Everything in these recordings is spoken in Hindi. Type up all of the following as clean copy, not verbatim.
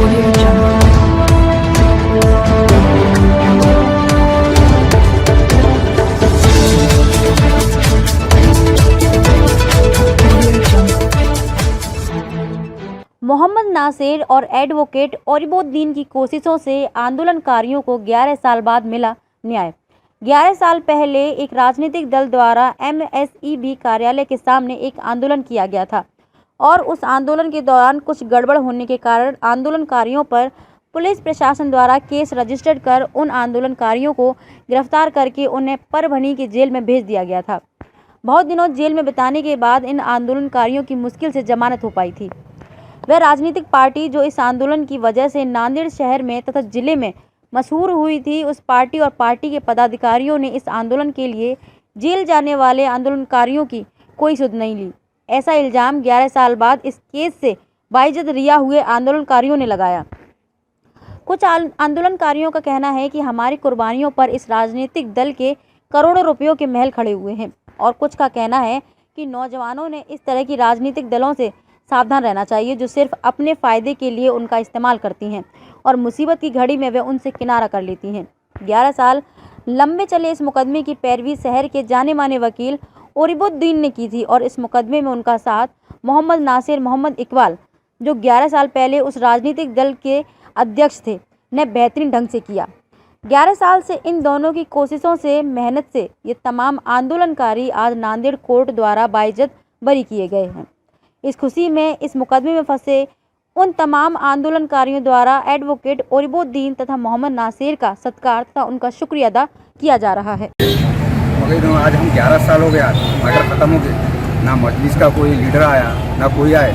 Audio Jungle. Audio Jungle. Mohammad Nasir और एडवोकेट ओरिबुद्दीन की कोशिशों से आंदोलनकारियों को 11 साल बाद मिला न्याय। 11 साल पहले एक राजनीतिक दल द्वारा MSEB कार्यालय के सामने एक आंदोलन किया गया था और उस आंदोलन के दौरान कुछ गड़बड़ होने के कारण आंदोलनकारियों पर पुलिस प्रशासन द्वारा केस रजिस्टर कर उन आंदोलनकारियों को गिरफ्तार करके उन्हें परभनी की जेल में भेज दिया गया था। बहुत दिनों जेल में बिताने के बाद इन आंदोलनकारियों की मुश्किल से जमानत हो पाई थी। वह राजनीतिक पार्टी जो इस आंदोलन की वजह से नांदेड़ शहर में तथा जिले में मशहूर हुई थी, उस पार्टी और पार्टी के पदाधिकारियों ने इस आंदोलन के लिए जेल जाने वाले आंदोलनकारियों की कोई सुध नहीं ली। ऐसा इल्ज़ाम 11 साल बाद इस केस से बाइज्जत रिहा हुए आंदोलनकारियों ने लगाया। कुछ आंदोलनकारियों का कहना है कि हमारी कुर्बानियों पर इस राजनीतिक दल के करोड़ों रुपयों के महल खड़े हुए हैं और कुछ का कहना है कि नौजवानों ने इस तरह की राजनीतिक दलों से सावधान रहना चाहिए जो सिर्फ अपने फ़ायदे के लिए उनका इस्तेमाल करती हैं और मुसीबत की घड़ी में वे उनसे किनारा कर लेती हैं। 11 साल लंबे चले इस मुकदमे की पैरवी शहर के जाने माने वकील ओरिबुद्दीन ने की थी और इस मुकदमे में उनका साथ मोहम्मद नासिर मोहम्मद इकबाल, जो 11 साल पहले उस राजनीतिक दल के अध्यक्ष थे, ने बेहतरीन ढंग से किया। 11 साल से इन दोनों की कोशिशों से, मेहनत से ये तमाम आंदोलनकारी आज नांदेड़ कोर्ट द्वारा बाइज्जत बरी किए गए हैं। इस खुशी में इस मुकदमे में फंसे उन तमाम आंदोलनकारियों द्वारा एडवोकेट ओरिबुद्दीन तथा मोहम्मद नासिर का सत्कार तथा उनका शुक्रिया अदा किया जा रहा है। आज हम 11 साल हो गया, मैटर ख़त्म हो गए, ना मजलिस का कोई लीडर आया ना कोई आए।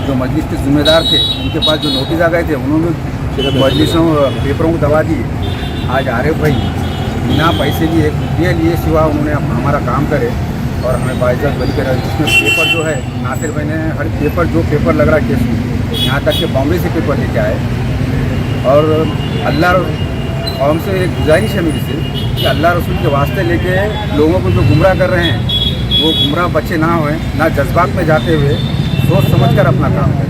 जो मजलिस के जिम्मेदार थे उनके पास जो नोटिस आ गए थे उन्होंने मजलिसों पेपरों को दबा दिए। आज आरिफ भाई बिना पैसे लिए सिवा उन्होंने हमारा काम करे और हमें बाइज्जत बरी करा। जिसमें पेपर जो है नासिर भाई ने हर पेपर जो पेपर लग रहा है केस में, यहाँ तक कि बॉम्बे से पेपर लेके आए। और अल्लाह और हमसे एक गुजारिश है मेरी से कि अल्लाह रसूल के वास्ते लेके लोगों को जो गुमराह कर रहे हैं वो गुमराह बच्चे ना हों, ना जज्बात में जाते हुए सोच समझ कर अपना काम करें।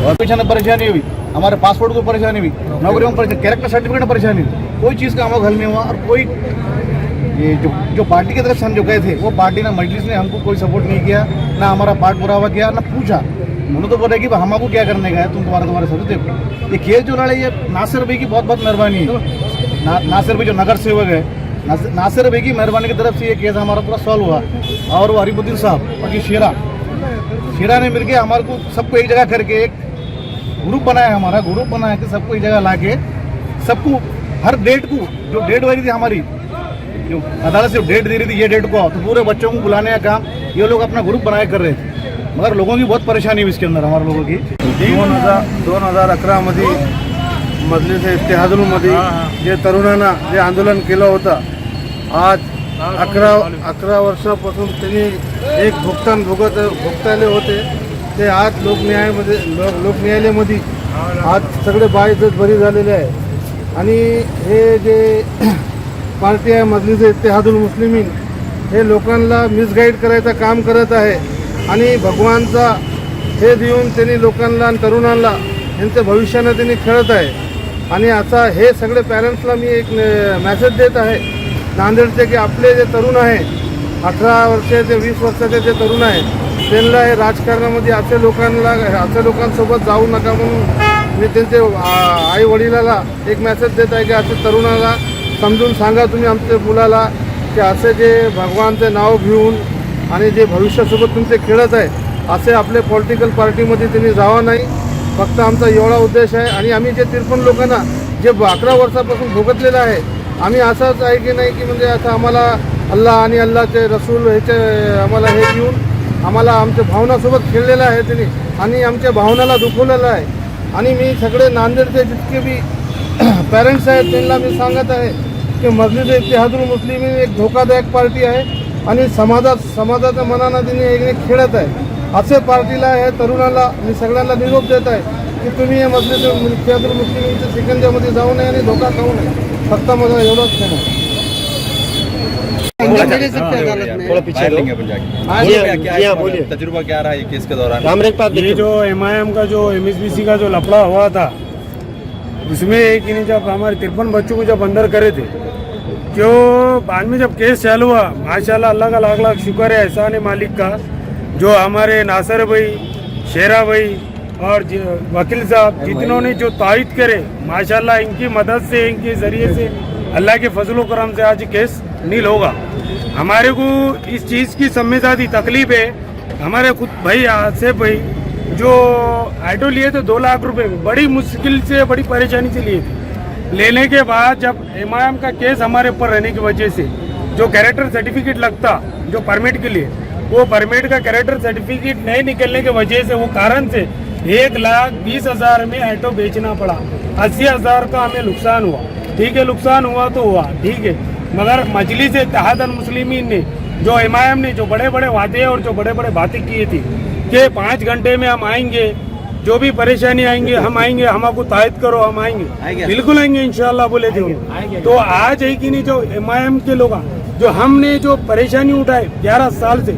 और परेशानी हुई, हमारे पासपोर्ट को परेशानी हुई, नौकरियों में परेशानी, कैरेक्टर सर्टिफिकेट में परेशानी हुई, कोई चीज़ का अमल हल नहीं हुआ। और कोई ये जो पार्टी की तरफ से हम जो गए थे वो पार्टी ना मजलिस ने हमको कोई सपोर्ट नहीं किया, ना हमारा पार्ट पुरावा किया, ना पूछा। उन्होंने तो बोला कि हमको क्या करने का है, तुम तुम्हारे साथ देखो। ये केस जो लड़ाई है नासिर भाई की बहुत मेहरबानी है। नासिर भाई जो नगर सेवक है, नासिर भाई की मेहरबानी की तरफ से ये केस हमारा पूरा सॉल्व हुआ। और वो ओरिबुद्दीन साहब और शेरा ने मिलकर हमारे को सबको एक जगह करके एक ग्रुप बनाया, हमारा ग्रुप बनाया कि सबको एक जगह ला के सबको हर डेट को जो डेट वाली थी हमारी, जो अदालत से डेट दे रही थी ये डेट को, तो पूरे बच्चों को बुलाने का काम ये लोग अपना ग्रुप बनाया कर रहे थे। मगर लोगों की बहुत परेशानी हुई इसके अंदर, हमारे लोगों की। 2011 मध्ये मजलिस इत्तेहादुलमध्ये जे तरुणांना जे आंदोलन केलं होतं, आज 11 वर्षापासून त्यांनी एक भुगतान भुगताले होते ते आज लोकन्यायालयामध्ये आज सगळे बाइज्जत बरी झालेले आहे। आणि हे जे पार्टी आहे मजलिस इत्तेहादुल मुस्लिमीन हे लोकांना मिसगाईड करायचं काम करत आहे आणि भगवानचा हे देऊन त्यांनी लोकांना आणि तरुणांना यांच्या भविष्याने त्यांनी खेळत आहे। आणि आता हे सगळे पॅरेंट्सला मी एक मेसेज देत आहे नांदेडचे की आपले जे तरुण आहे 18 वर्षे ते 20 वर्षाचे जे तरुण आहे त्यांना हे राजकारणामध्ये असे लोकांसोबत जाऊ नका म्हणून मी त्यांचे आई वडिलाला एक मेसेज देत आहे की असे तरुणाला समजून सांगा तुम्ही आमच्या मुलाला की असे जे भगवानचे नाव घेऊन आणि जे भविष्यासोबत तुमचे खेळत आहे असे आपले पॉलिटिकल पार्टीमध्ये त्यांनी जावं नाही। फक्त आमचा एवढा उद्देश आहे। आणि आम्ही जे 53 लोकांना जे 11 वर्षापासून भोगतलेलं आहे, आम्ही असंच आहे की नाही की म्हणजे आता आम्हाला अल्लाह आणि अल्लाहचे रसूल ह्याचे आम्हाला हे घेऊन आम्हाला आमच्या भावनासोबत खेळलेलं आहे त्यांनी आणि आमच्या भावनाला दुखवलेलं आहे। आणि मी सगळे नांदेडचे जितके बी पॅरेंट्स आहेत त्यांना मी सांगत आहे की मजलिस इत्तेहादुल मुस्लिमीन एक धोकादायक पार्टी आहे आणि समाजाच्या मनानं त्यांनी एक खेळत आहे। असे पार्टीला हे तरुणाला मी सगळ्यांना निरोप देत आहे की तुम्ही हे मजलिस इत्तेहादुल मुस्लिमीनच्या शिकंजामध्ये जाऊ नये आणि धोका खाऊ नये। फक्त मला एवढंच कहणं आहे। थोड़ा पीछे लेंगे अपन जाके। हाँ, बोलिए, क्या जी, हाँ, बोलिए। तजुर्बा क्या रहा है केस के दौरान? ये जो MIM का जो MSBC का जो लफड़ा हुआ था, उसमें एक इन्हें जब हमारे 53 बच्चों को जब अंदर करे थे, जो बाद में जब केस चालू हुआ, माशाल्लाह अल्लाह का लाख लाख शुक्र है, एहसान है मालिक का, जो हमारे नासिर भाई, शेरा भाई और वकील साहब जितनों ने जो तायद करे, माशाल्लाह इनकी मदद से, इनके जरिए से, अल्लाह के फजल करम से आज केस नील होगा। हमारे को इस चीज़ की सम्मेदादी तकलीफ है। हमारे खुद भाई आसिफ भाई जो ऑटो लिए थे 2 लाख रुपए, बड़ी मुश्किल से, बड़ी परेशानी से लिए थे। लेने के बाद जब MIM का केस हमारे ऊपर रहने की वजह से जो कैरेक्टर सर्टिफिकेट लगता जो परमिट के लिए, वो परमिट का कैरेक्टर सर्टिफिकेट नहीं निकलने की वजह से, वो कारण से 1,20,000 में ऑटो बेचना पड़ा। 80,000 का हमें नुकसान हुआ। ठीक है, नुकसान हुआ तो हुआ, ठीक है, मगर मजलिस इत्तेहादुल मुस्लिमीन ने जो MIM ने जो बड़े बड़े वादे और जो बड़े बड़े बातें किए थी कि 5 घंटे में हम आएंगे, जो भी परेशानी आएंगे हम आएंगे, हमको तायद करो, हम आएंगे, बिल्कुल आएंगे इंशाल्लाह बोले थे। तो आज है कि नहीं, जो MIM के लोग जो हमने जो परेशानी उठाए 11 साल से,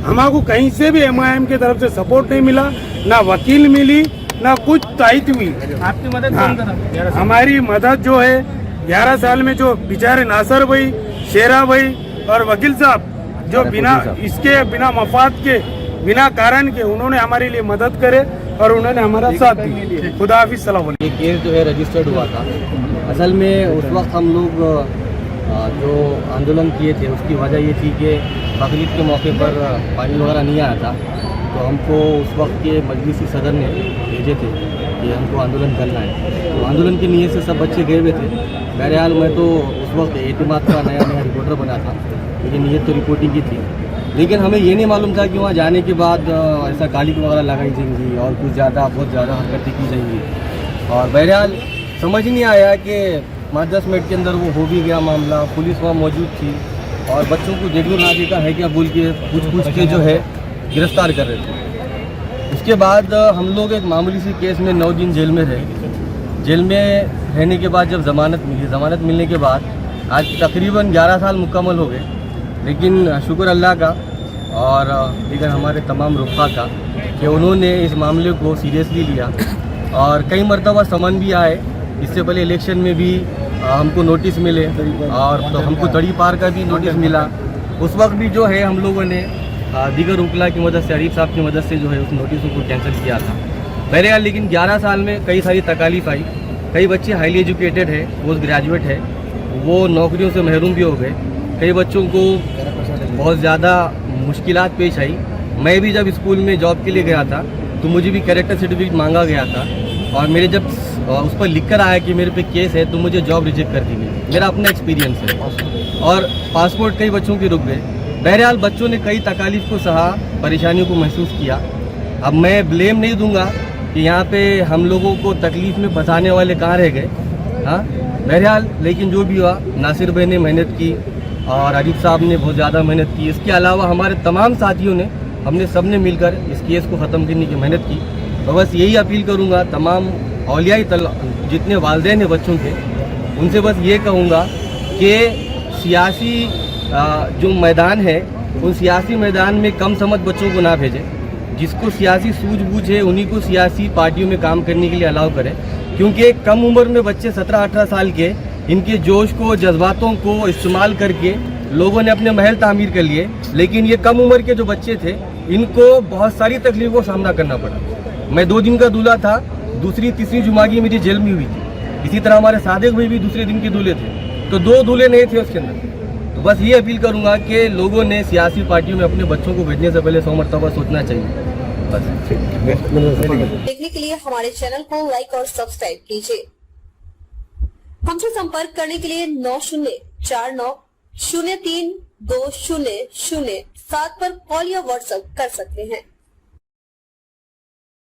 हमको कहीं से भी MIM की तरफ से सपोर्ट नहीं मिला, ना वकील मिली, ना कुछ तायद हुई। आपकी मदद हमारी मदद जो है 11 साल में जो बेचारे नासिर भाई, शेरा भाई और वकील साहब जो बिना इसके, बिना मफाद के, बिना कारण के उन्होंने हमारे लिए मदद करे और उन्होंने हमारा साथ दिया। खुदा हाफिज़, सलाम अलैकुम। ये केस जो है रजिस्टर्ड हुआ था। असल में उस वक्त हम लोग जो आंदोलन किए थे उसकी वजह ये थी कि बकरीद के मौके पर पानी वगैरह नहीं आया था, तो हमको उस वक्त के मजलिसी सदर ने भेजे थे कि हमको आंदोलन करना है। तो आंदोलन की नीयत से सब बच्चे गए हुए थे। बहरहाल मैं तो उस वक्त एतमाद का नया रिपोर्टर बना था, लेकिन नीयत तो रिपोर्टिंग की थी। लेकिन हमें ये नहीं मालूम था कि वहाँ जाने के बाद ऐसा गाली वगैरह लगाई जाएंगी और कुछ बहुत ज़्यादा हरकतें की जाएंगी। और बहरहाल समझ नहीं आया कि 5-10 मिनट के अंदर वो हो भी गया मामला। पुलिस वहाँ मौजूद थी और बच्चों को देखो ना देखा है क्या बोल के पूछ के जो है गिरफ्तार कर रहे थे। उसके बाद हम लोग एक मामूली सी केस में 9 दिन जेल में रहे। जेल में रहने के बाद जब ज़मानत मिली, ज़मानत मिलने के बाद आज तकरीबन 11 साल मुकम्मल हो गए। लेकिन शुक्र अल्लाह का और दीगर हमारे तमाम रुफ़ा का कि उन्होंने इस मामले को सीरियसली लिया और कई मरतबा समन भी आए। इससे पहले इलेक्शन में भी हमको नोटिस मिले और तो हमको तड़ी पार का भी नोटिस मिला। उस वक्त भी जो है हम लोगों ने दीगर वकला की मदद से, अरीफ साहब की मदद से जो है उस नोटिसों को कैंसिल किया था। बहरहाल लेकिन 11 साल में कई सारी तकालीफ आई। कई बच्चे हाईली एजुकेटेड है, पोस्ट ग्रेजुएट है, वो नौकरियों से महरूम भी हो गए। कई बच्चों को बहुत ज़्यादा मुश्किलात पेश आई। मैं भी जब स्कूल में जॉब के लिए गया था तो मुझे भी कैरेक्टर सर्टिफिकेट मांगा गया था और मेरे जब उस पर लिख कर आया कि मेरे पे केस है तो मुझे जॉब रिजेक्ट कर दी गई। मेरा अपना एक्सपीरियंस है। और पासपोर्ट कई बच्चों के रुक गए। बहरहाल बच्चों ने कई तकालीफ को सहा, परेशानियों को महसूस किया। अब मैं ब्लेम नहीं दूंगा कि यहाँ पे हम लोगों को तकलीफ़ में फंसाने वाले कहाँ रह गए। हाँ, बहरहाल लेकिन जो भी हुआ, नासिर भाई ने मेहनत की और अरीफ साहब ने बहुत ज़्यादा मेहनत की। इसके अलावा हमारे तमाम साथियों ने, हमने सब ने मिलकर इस केस को ख़त्म करने की मेहनत की। तो बस यही अपील करूँगा तमाम औलियाई जितने वालिदैन हैं बच्चों के, उनसे बस ये कहूँगा कि सियासी जो मैदान है उन सियासी मैदान में कम समझ बच्चों को ना भेजें। जिसको सियासी सूझबूझ है उन्हीं को सियासी पार्टियों में काम करने के लिए अलाउ करें, क्योंकि कम उम्र में बच्चे 17-18 साल के, इनके जोश को, जज्बातों को इस्तेमाल करके लोगों ने अपने महल तामीर कर लिए। लेकिन ये कम उम्र के जो बच्चे थे इनको बहुत सारी तकलीफों का सामना करना पड़ा। मैं 2 दिन का दूल्हा था, दूसरी तीसरी जुमागी मेरी जेल में हुई थी। इसी तरह हमारे सादिक भाई भी दूसरे दिन के दूल्हे थे, तो 2 दूल्हे नहीं थे उसके अंदर। तो बस ये अपील करूंगा कि लोगों ने सियासी पार्टियों में अपने बच्चों को भेजने से पहले 100 मरतबा सोचना चाहिए। बस देखने के लिए हमारे चैनल को लाइक और सब्सक्राइब कीजिए। हमसे संपर्क करने के लिए 9049032007 पर कॉल या व्हाट्सएप कर सकते हैं।